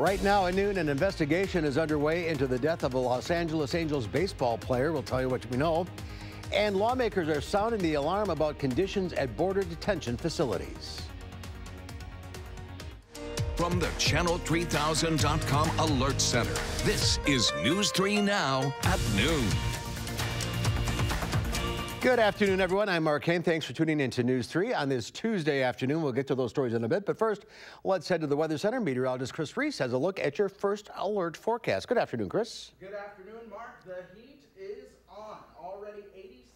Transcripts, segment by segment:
Right now at noon, an investigation is underway into the death of a Los Angeles Angels baseball player. We'll tell you what we know. And lawmakers are sounding the alarm about conditions at border detention facilities. From the Channel3000.com Alert Center, this is News 3 Now at noon. Good afternoon, everyone. I'm Mark Kane. Thanks for tuning in to News 3 on this Tuesday afternoon. We'll get to those stories in a bit. But first, let's head to the Weather Center. Meteorologist Chris Reese has a look at your first alert forecast. Good afternoon, Chris. Good afternoon, Mark. The heat is on. Already 86.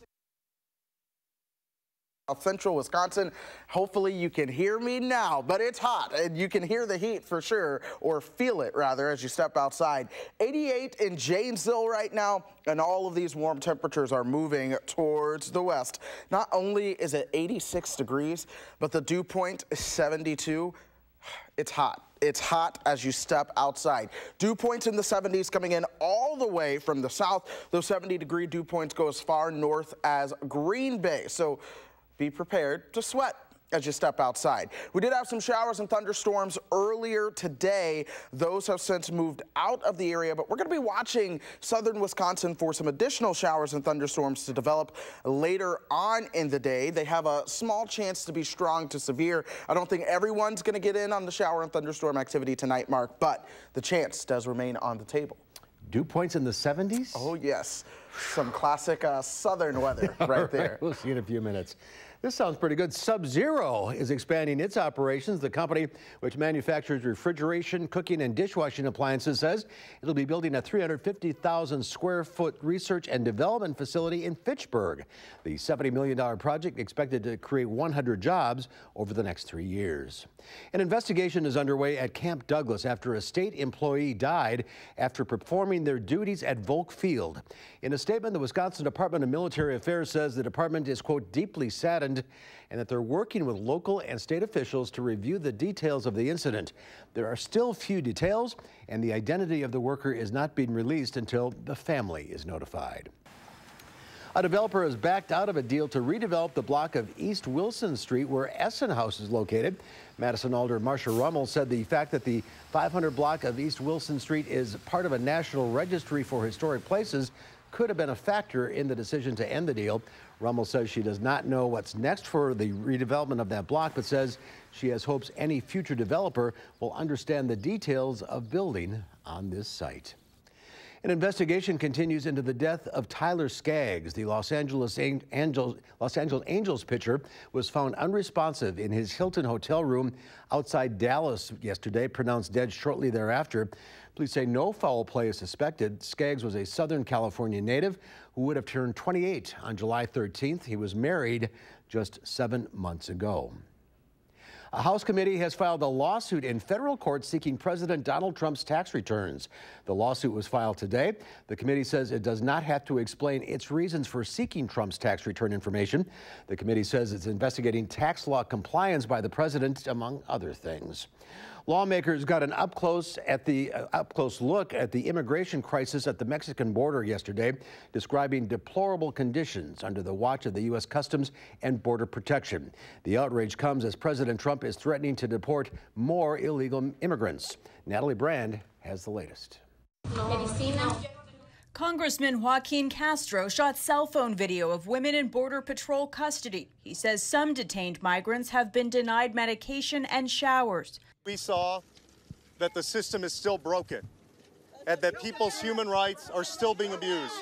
Central Wisconsin. Hopefully you can hear me now, but it's hot and you can hear the heat for sure, or feel it rather as you step outside. 88 in Janesville right now, and all of these warm temperatures are moving towards the west. Not only is it 86 degrees, but the dew point is 72. It's hot. It's hot as you step outside. Dew points in the 70s coming in all the way from the south. Those 70-degree dew points go as far north as Green Bay. So be prepared to sweat as you step outside. We did have some showers and thunderstorms earlier today. Those have since moved out of the area, but we're going to be watching southern Wisconsin for some additional showers and thunderstorms to develop later on in the day. They have a small chance to be strong to severe. I don't think everyone's going to get in on the shower and thunderstorm activity tonight, Mark, but the chance does remain on the table. Dew points in the 70s? Oh, yes. Some classic southern weather right there. We'll see in a few minutes. This sounds pretty good. Sub-Zero is expanding its operations. The company, which manufactures refrigeration, cooking, and dishwashing appliances, says it'll be building a 350,000 square foot research and development facility in Fitchburg. The $70 million project expected to create 100 jobs over the next 3 years. An investigation is underway at Camp Douglas after a state employee died after performing their duties at Volk Field. In a statement, the Wisconsin Department of Military Affairs says the department is, quote, deeply saddened and that they're working with local and state officials to review the details of the incident. There are still few details, and the identity of the worker is not being released until the family is notified. A developer has backed out of a deal to redevelop the block of East Wilson Street where Essen House is located. Madison Alder Marcia Rummel said the fact that the 500 block of East Wilson Street is part of a national registry for historic places could have been a factor in the decision to end the deal. Rummel says she does not know what's next for the redevelopment of that block, but says she has hopes any future developer will understand the details of building on this site. An investigation continues into the death of Tyler Skaggs. The Los Angeles Angels pitcher was found unresponsive in his Hilton hotel room outside Dallas yesterday, pronounced dead shortly thereafter. Police say no foul play is suspected. Skaggs was a Southern California native who would have turned 28 on July 13th. He was married just 7 months ago. A House committee has filed a lawsuit in federal court seeking President Donald Trump's tax returns. The lawsuit was filed today. The committee says it does not have to explain its reasons for seeking Trump's tax return information. The committee says it's investigating tax law compliance by the president, among other things. Lawmakers got an up-close look at the immigration crisis at the Mexican border yesterday, describing deplorable conditions under the watch of the U.S. Customs and Border Protection. The outrage comes as President Trump is threatening to deport more illegal immigrants. Natalie Brand has the latest. Have you seen them? Congressman Joaquin Castro shot cell phone video of women in Border Patrol custody. He says some detained migrants have been denied medication and showers. We saw that the system is still broken and that people's human rights are still being abused.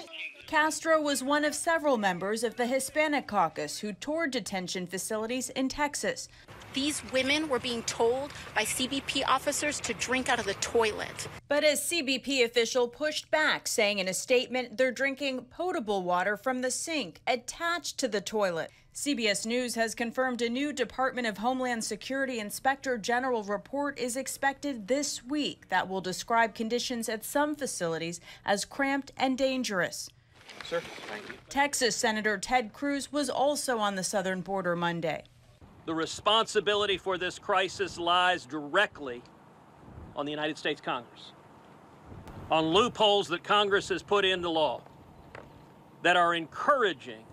Castro was one of several members of the Hispanic caucus who toured detention facilities in Texas. These women were being told by CBP officers to drink out of the toilet. But a CBP official pushed back, saying in a statement they're drinking potable water from the sink attached to the toilet. CBS News has confirmed a new Department of Homeland Security Inspector General report is expected this week that will describe conditions at some facilities as cramped and dangerous. Sir, thank you. Texas Senator Ted Cruz was also on the southern border Monday. The responsibility for this crisis lies directly on the United States Congress, on loopholes that Congress has put into law that are encouraging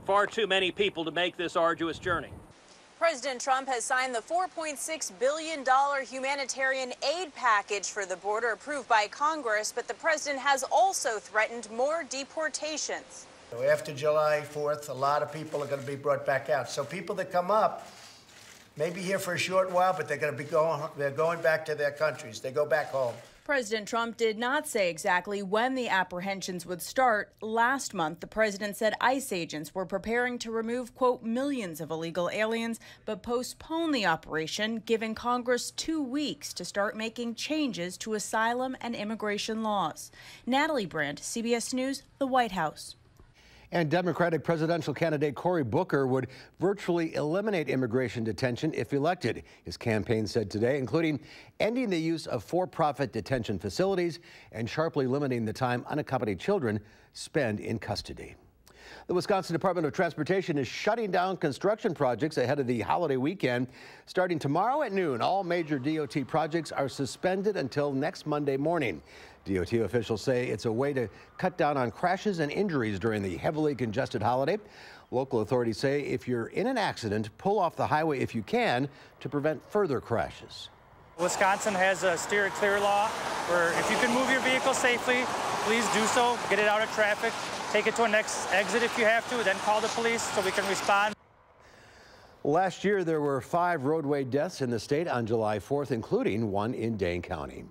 far too many people to make this arduous journey. President Trump has signed the $4.6 billion humanitarian aid package for the border approved by Congress, but the president has also threatened more deportations. After July 4th, a lot of people are going to be brought back out. So people that come up may be here for a short while, but they're going back to their countries. They go back home. President Trump did not say exactly when the apprehensions would start. Last month, the president said ICE agents were preparing to remove, quote, millions of illegal aliens, but postpone the operation, giving Congress 2 weeks to start making changes to asylum and immigration laws. Natalie Brandt, CBS News, the White House. And Democratic presidential candidate Cory Booker would virtually eliminate immigration detention if elected, his campaign said today, including ending the use of for-profit detention facilities and sharply limiting the time unaccompanied children spend in custody. The Wisconsin Department of Transportation is shutting down construction projects ahead of the holiday weekend. Starting tomorrow at noon, all major DOT projects are suspended until next Monday morning. DOT officials say it's a way to cut down on crashes and injuries during the heavily congested holiday. Local authorities say if you're in an accident, pull off the highway if you can to prevent further crashes. Wisconsin has a steer clear law where if you can move your vehicle safely, please do so. Get it out of traffic. Take it to a next exit if you have to, then call the police so we can respond. Last year, there were 5 roadway deaths in the state on July 4th, including one in Dane County.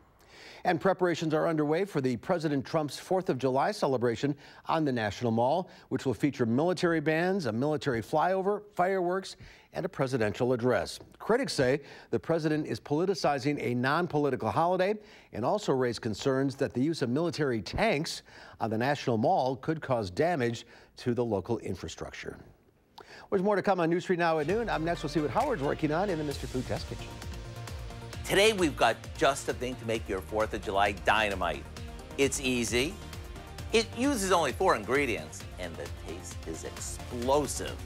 And preparations are underway for the President Trump's 4th of July celebration on the National Mall, which will feature military bands, a military flyover, fireworks, and a presidential address. Critics say the president is politicizing a non-political holiday and also raise concerns that the use of military tanks on the National Mall could cause damage to the local infrastructure. There's more to come on News 3 Now at noon. Up next, we'll see what Howard's working on in the Mr. Food Test Kitchen. Today, we've got just the thing to make your 4th of July dynamite. It's easy. It uses only 4 ingredients, and the taste is explosive.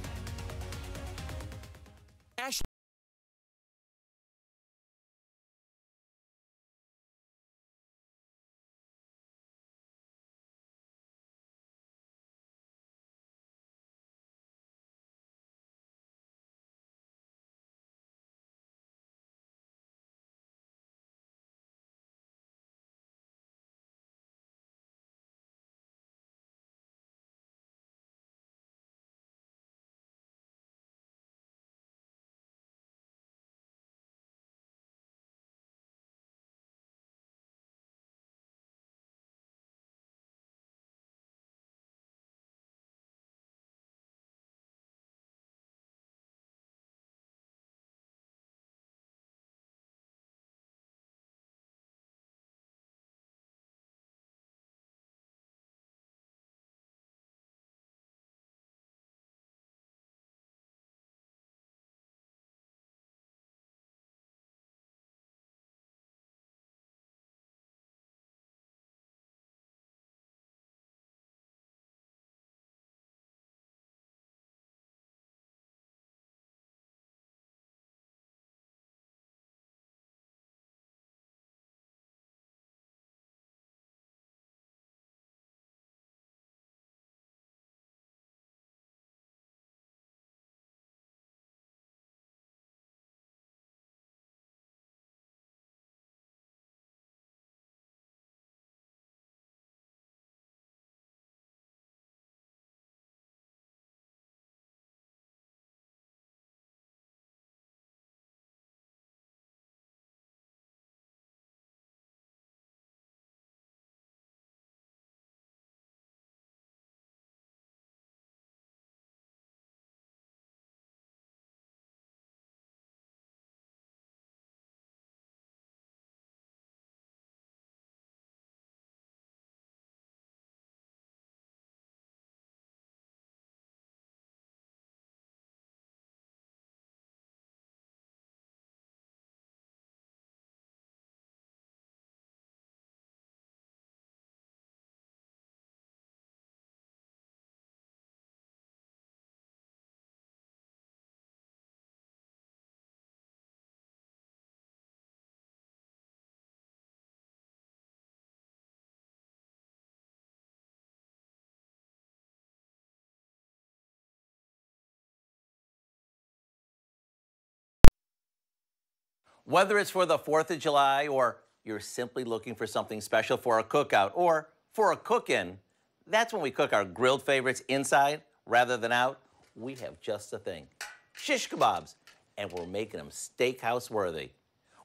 Whether it's for the 4th of July or you're simply looking for something special for a cookout or for a cook-in, that's when we cook our grilled favorites inside rather than out. We have just the thing. Shish kebabs, and we're making them steakhouse worthy.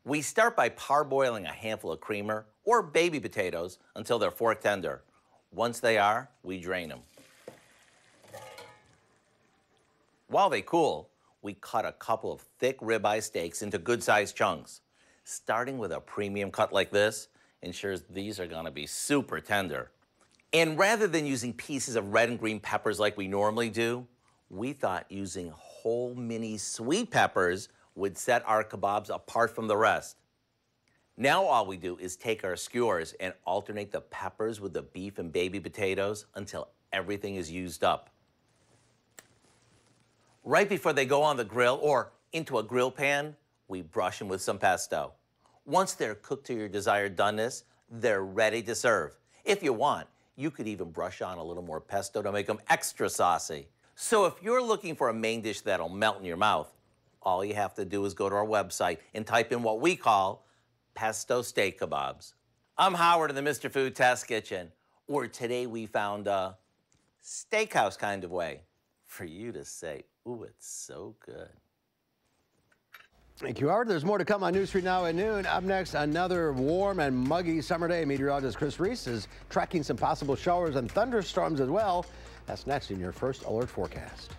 We start by parboiling a handful of creamer or baby potatoes until they're fork tender. Once they are, we drain them. While they cool, we cut a couple of thick ribeye steaks into good-sized chunks. Starting with a premium cut like this ensures these are gonna be super tender. And rather than using pieces of red and green peppers like we normally do, we thought using whole mini sweet peppers would set our kebabs apart from the rest. Now all we do is take our skewers and alternate the peppers with the beef and baby potatoes until everything is used up. Right before they go on the grill or into a grill pan, we brush them with some pesto. Once they're cooked to your desired doneness, they're ready to serve. If you want, you could even brush on a little more pesto to make them extra saucy. So if you're looking for a main dish that'll melt in your mouth, all you have to do is go to our website and type in what we call pesto steak kebabs. I'm Howard in the Mr. Food Test Kitchen, where today we found a steakhouse kind of way for you to say, ooh, it's so good. Thank you, Howard. There's more to come on News 3 Now at noon. Up next, another warm and muggy summer day. Meteorologist Chris Reese is tracking some possible showers and thunderstorms as well. That's next in your first alert forecast.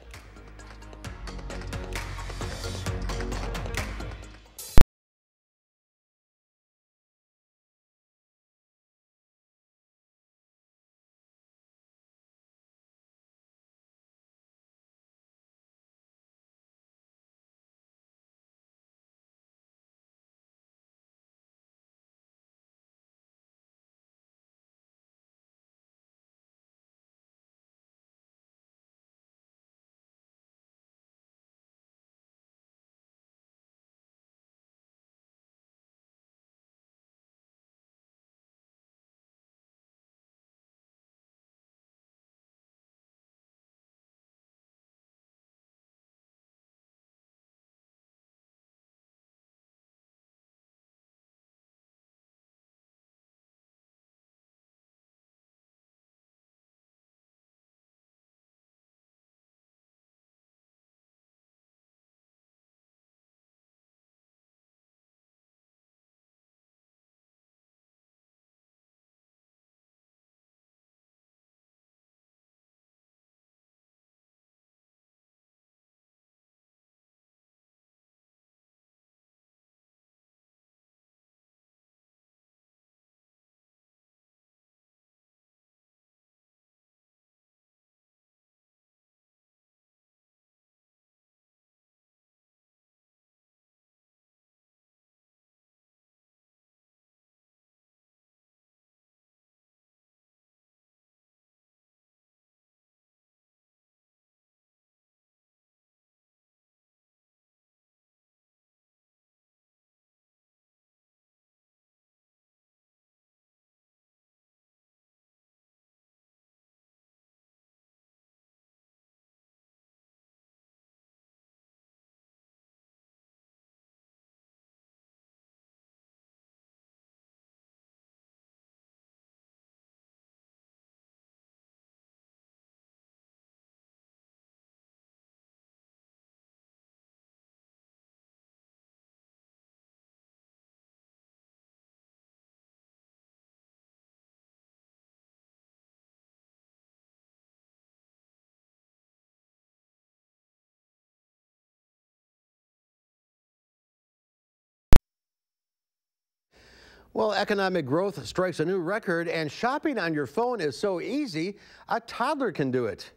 Well, economic growth strikes a new record, and shopping on your phone is so easy, a toddler can do it.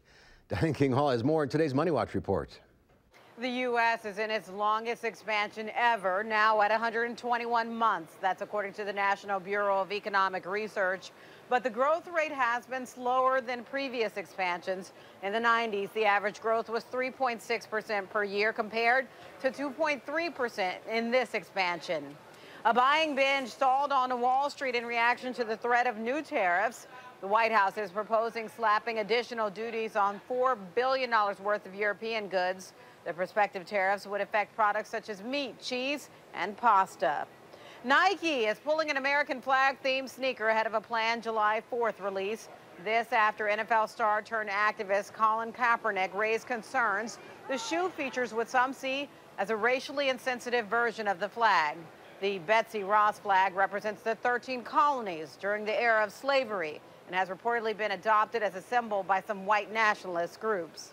Diane King Hall has more in today's Money Watch report. The U.S. is in its longest expansion ever, now at 121 months. That's according to the National Bureau of Economic Research. But the growth rate has been slower than previous expansions. In the 90s, the average growth was 3.6% per year compared to 2.3% in this expansion. A buying binge stalled on Wall Street in reaction to the threat of new tariffs. The White House is proposing slapping additional duties on $4 billion worth of European goods. The prospective tariffs would affect products such as meat, cheese, and pasta. Nike is pulling an American flag-themed sneaker ahead of a planned July 4th release. This after NFL star turned activist Colin Kaepernick raised concerns the shoe features what some see as a racially insensitive version of the flag. The Betsy Ross flag represents the 13 colonies during the era of slavery and has reportedly been adopted as a symbol by some white nationalist groups.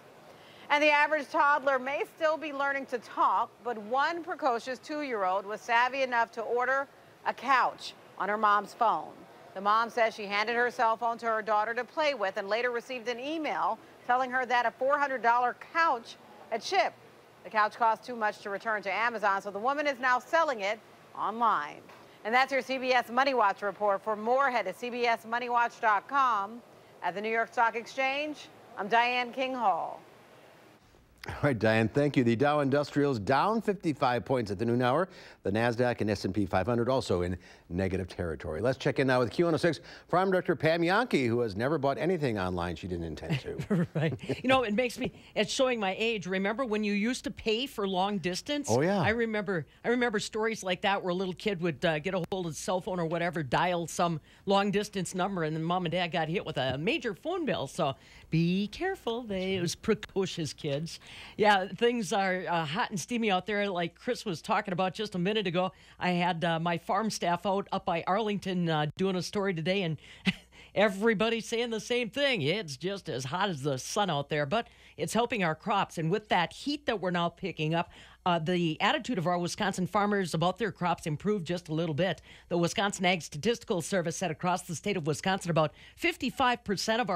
And the average toddler may still be learning to talk, but one precocious 2-year-old was savvy enough to order a couch on her mom's phone. The mom says she handed her cell phone to her daughter to play with and later received an email telling her that a $400 couch had shipped. The couch cost too much to return to Amazon, so the woman is now selling it online. And that's your CBS Money Watch report. For more, head to cbsmoneywatch.com. At the New York Stock Exchange, I'm Diane King Hall. All right, Diane, thank you. The Dow Industrials down 55 points at the noon hour. The NASDAQ and S&P 500 also in negative territory. Let's check in now with Q106 Farm Director Pam Yankee, who has never bought anything online she didn't intend to. Right. You know, it's showing my age. Remember when you used to pay for long distance? Oh, yeah. I remember stories like that where a little kid would get a hold of the cell phone or whatever, dial some long distance number, and then mom and dad got hit with a major phone bill. So be careful. It was precocious kids. Yeah, things are hot and steamy out there, like Chris was talking about just a minute ago. I had my farm staff out up by Arlington doing a story today, and everybody's saying the same thing. It's just as hot as the sun out there, but it's helping our crops. And with that heat that we're now picking up, the attitude of our Wisconsin farmers about their crops improved just a little bit. The Wisconsin Ag Statistical Service said across the state of Wisconsin, about 55% of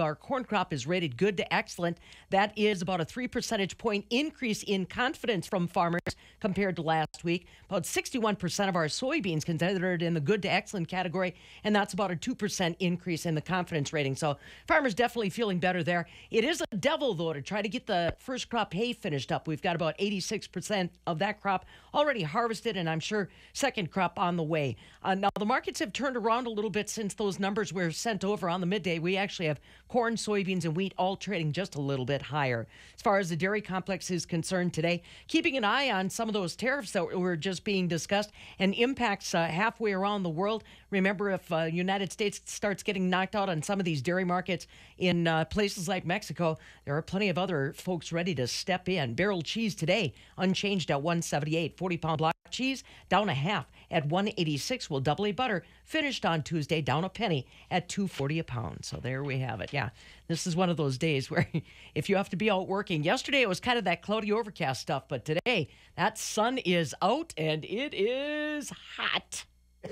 our corn crop is rated good to excellent. That is about a 3 percentage point increase in confidence from farmers compared to last week. About 61% of our soybeans considered in the good to excellent category, and that's about a 2% increase in the confidence rating. So farmers definitely feeling better there. It is a devil, though, to try to get the first crop hay finished up. We've got about 86% of that crop already harvested, and I'm sure second crop on the way. Now, the markets have turned around a little bit since those numbers were sent over on the midday. We actually have corn, soybeans, and wheat all trading just a little bit higher. As far as the dairy complex is concerned today, keeping an eye on some of those tariffs that were just being discussed and impacts halfway around the world. Remember, if United States starts getting knocked out on some of these dairy markets in places like Mexico, there are plenty of other folks ready to step in. Barrel cheese today, unchanged at $1.78. 40-pound block cheese down a half at $1.86. Well, double A butter finished on Tuesday down a penny at $2.40 a pound. So there we have it. Yeah, this is one of those days where if you have to be out working. Yesterday it was kind of that cloudy overcast stuff, but today that sun is out and it is hot.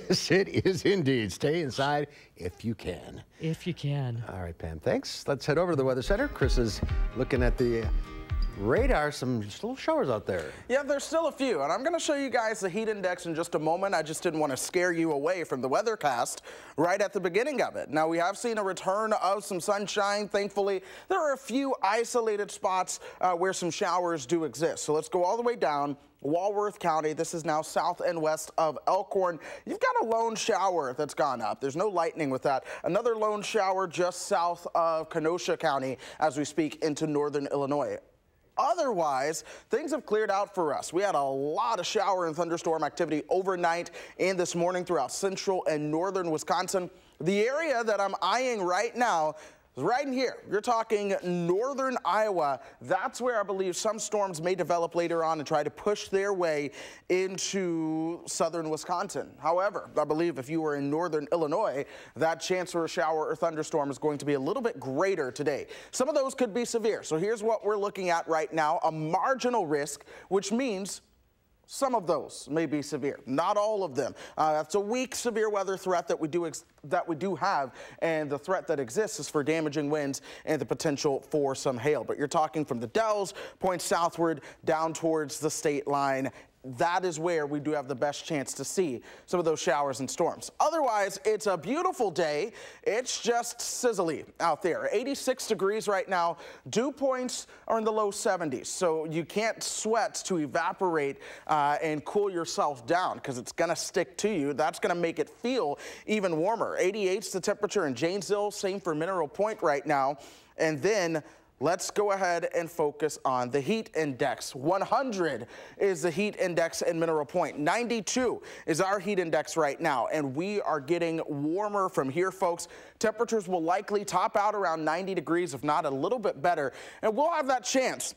Yes, it is indeed. Stay inside if you can. If you can. All right, Pam, thanks. Let's head over to the Weather Center. Chris is looking at the radar, some just little showers out there. Yeah, there's still a few, and I'm going to show you guys the heat index in just a moment. I just didn't want to scare you away from the weathercast right at the beginning of it. Now, we have seen a return of some sunshine, thankfully. There are a few isolated spots where some showers do exist. So let's go all the way down. Walworth County, this is now south and west of Elkhorn. You've got a lone shower that's gone up. There's no lightning with that. Another lone shower just south of Kenosha County as we speak into northern Illinois. Otherwise, things have cleared out for us. We had a lot of shower and thunderstorm activity overnight and this morning throughout central and northern Wisconsin. The area that I'm eyeing right now is right in here. You're talking northern Iowa. That's where I believe some storms may develop later on and try to push their way into southern Wisconsin. However, I believe if you were in northern Illinois, that chance for a shower or thunderstorm is going to be a little bit greater today. Some of those could be severe. So here's what we're looking at right now, a marginal risk, which means some of those may be severe, not all of them. That's a weak severe weather threat that we do have, and the threat that exists is for damaging winds and the potential for some hail. But you're talking from the Dells, points southward down towards the state line. that is where we do have the best chance to see some of those showers and storms. Otherwise, it's a beautiful day. It's just sizzly out there. 86 degrees right now. Dew points are in the low 70s, so you can't sweat to evaporate and cool yourself down because it's going to stick to you. That's going to make it feel even warmer. 88's the temperature in Janesville, same for Mineral Point right now. And then let's go ahead and focus on the heat index. 100 is the heat index in Mineral Point. 92 is our heat index right now, and we are getting warmer from here, folks. Temperatures will likely top out around 90 degrees, if not a little bit better, and we'll have that chance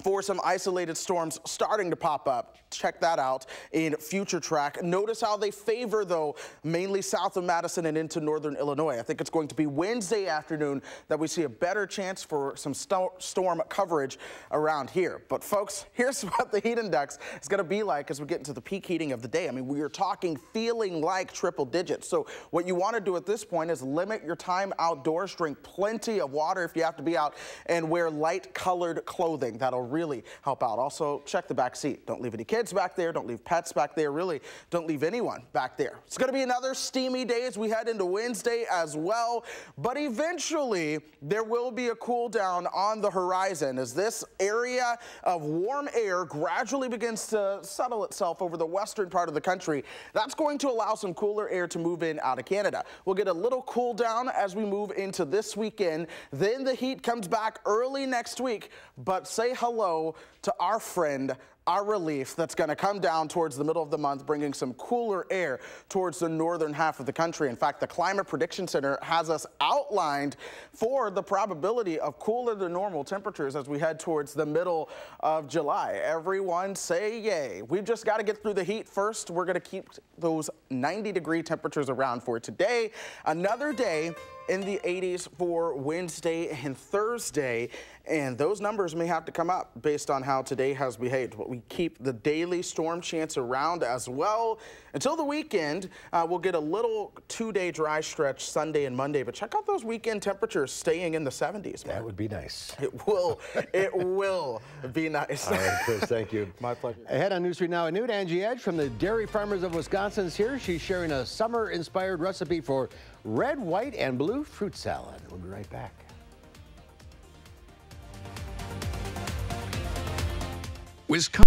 for some isolated storms starting to pop up. Check that out in future track. Notice how they favor, though, mainly south of Madison and into northern Illinois. I think it's going to be Wednesday afternoon that we see a better chance for some storm coverage around here. But, folks, here's what the heat index is going to be like as we get into the peak heating of the day. I mean, we are talking feeling like triple digits. So what you want to do at this point is limit your time outdoors, drink plenty of water if you have to be out, and wear light-colored clothing. That'll really help out. Also, check the back seat. Don't leave any kids back there. Don't leave pets back there. Really, don't leave anyone back there. It's going to be another steamy day as we head into Wednesday as well. But eventually, there will be a cool down on the horizon as this area of warm air gradually begins to settle itself over the western part of the country. That's going to allow some cooler air to move in out of Canada. We'll get a little cool down as we move into this weekend. Then the heat comes back early next week. But say hello to our friend, our relief that's going to come down towards the middle of the month, bringing some cooler air towards the northern half of the country. In fact, the Climate Prediction Center has us outlined for the probability of cooler than normal temperatures as we head towards the middle of July. Everyone say yay. We've just got to get through the heat first. We're going to keep those 90-degree temperatures around for today. Another day in the 80s for Wednesday and Thursday, and those numbers may have to come up based on how today has behaved. But we keep the daily storm chance around as well until the weekend. We'll get a little two-day dry stretch Sunday and Monday, but check out those weekend temperatures staying in the 70s. Man. That would be nice. It will. It will be nice. All right, Chris, thank you. My pleasure. Ahead on News 3 Now at noon, Angie Edge from the Dairy Farmers of Wisconsin is here. She's sharing a summer-inspired recipe for red, white, and blue fruit salad. We'll be right back. Wisconsin.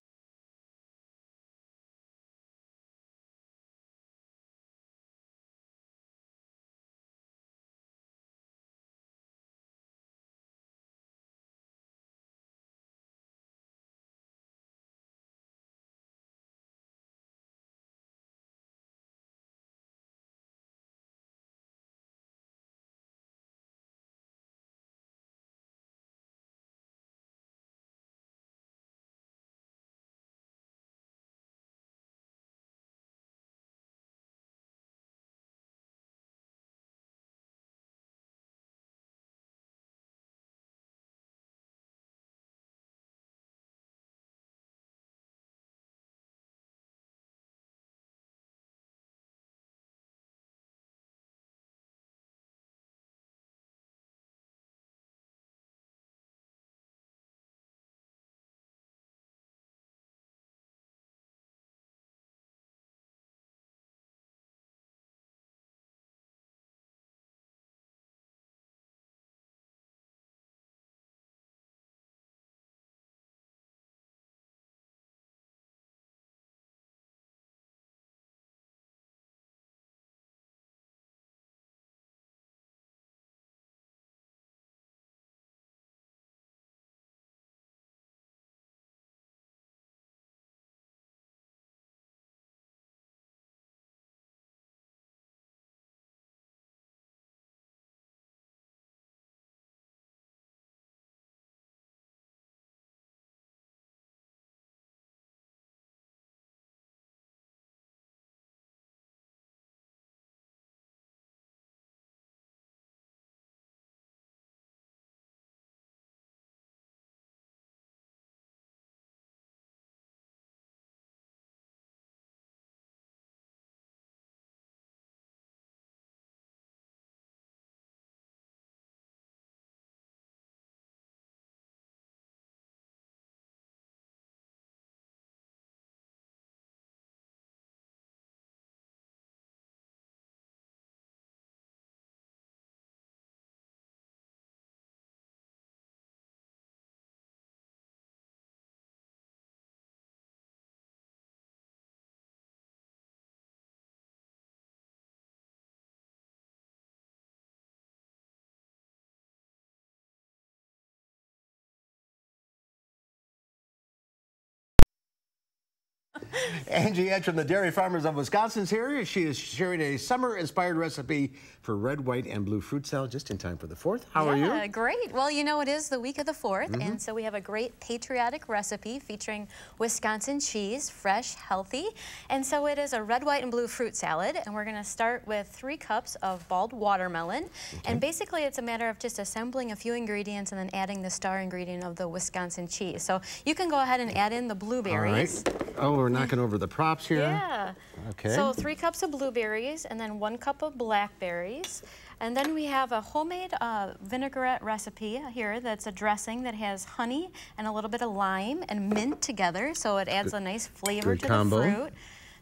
Angie Edge from the Dairy Farmers of Wisconsin is here. She is sharing a summer-inspired recipe for red, white, and blue fruit salad just in time for the 4th. How are you? Yeah, great. Well, you know, it is the week of the 4th, and so we have a great patriotic recipe featuring Wisconsin cheese, fresh, healthy. And so it is a red, white, and blue fruit salad, and we're going to start with 3 cups of balled watermelon. And basically, it's a matter of just assembling a few ingredients and then adding the star ingredient of the Wisconsin cheese. So you can go ahead and add in the blueberries. All right. Oh, we're knocking over the props here. Yeah. Okay. So 3 cups of blueberries and then 1 cup of blackberries. And then we have a homemade vinaigrette recipe here that's a dressing that has honey and a little bit of lime and mint together, so it adds a nice flavor to the fruit.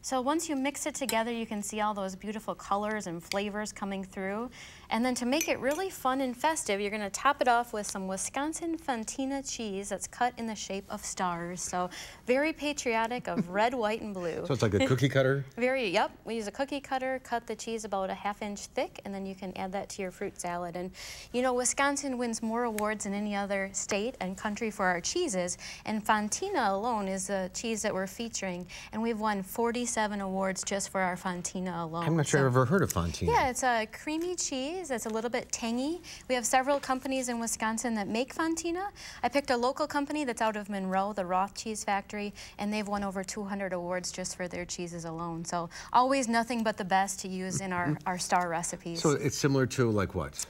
So once you mix it together, you can see all those beautiful colors and flavors coming through. And then to make it really fun and festive, you're going to top it off with some Wisconsin Fantina cheese that's cut in the shape of stars. So very patriotic of red, white, and blue. So it's like a cookie cutter? Yep. We use a cookie cutter, cut the cheese about a ½ inch thick, and then you can add that to your fruit salad. And you know, Wisconsin wins more awards than any other state and country for our cheeses. And Fantina alone is the cheese that we're featuring. And we've won 47 awards just for our Fantina alone. I'm not sure I've ever heard of Fantina. Yeah, it's a creamy cheese that's a little bit tangy. We have several companies in Wisconsin that make Fantina. I picked a local company that's out of Monroe, the Roth Cheese Factory, and they've won over 200 awards just for their cheeses alone. So always nothing but the best to use in our star recipes. So it's similar to like what?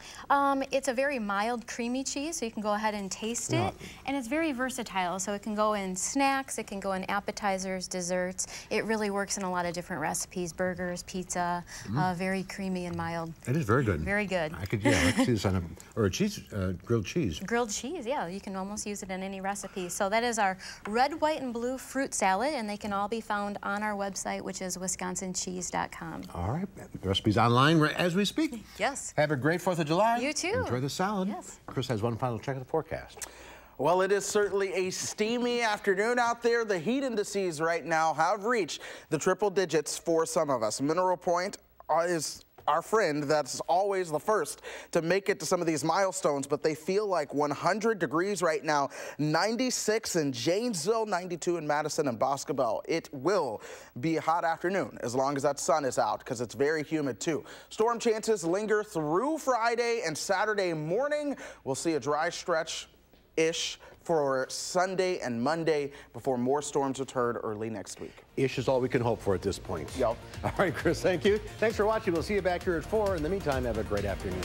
It's a very mild creamy cheese, so you can go ahead and taste it. And it's very versatile, so it can go in snacks, it can go in appetizers, desserts. It really works in a lot of different recipes, burgers, pizza, very creamy and mild. It is very good. Very good. I could, let's see this on a cheese, grilled cheese. Grilled cheese, yeah. You can almost use it in any recipe. So that is our red, white, and blue fruit salad, and they can all be found on our website, which is wisconsinccheese.com. All right. The recipe's online as we speak. Yes. Have a great 4th of July. You too. Enjoy the salad. Yes. Chris has one final check of the forecast. Well, it is certainly a steamy afternoon out there. The heat indices right now have reached the triple digits for some of us. Mineral Point is our friend that's always the first to make it to some of these milestones, but they feel like 100 degrees right now, 96 in Janesville, 92 in Madison and Boscobel. It will be a hot afternoon as long as that sun is out, because it's very humid too. Storm chances linger through Friday and Saturday morning. We'll see a dry stretch-ish for Sunday and Monday before more storms return early next week. Ish is all we can hope for at this point. Yep. All right, Chris, thank you. Thanks for watching. We'll see you back here at 4. In the meantime, have a great afternoon.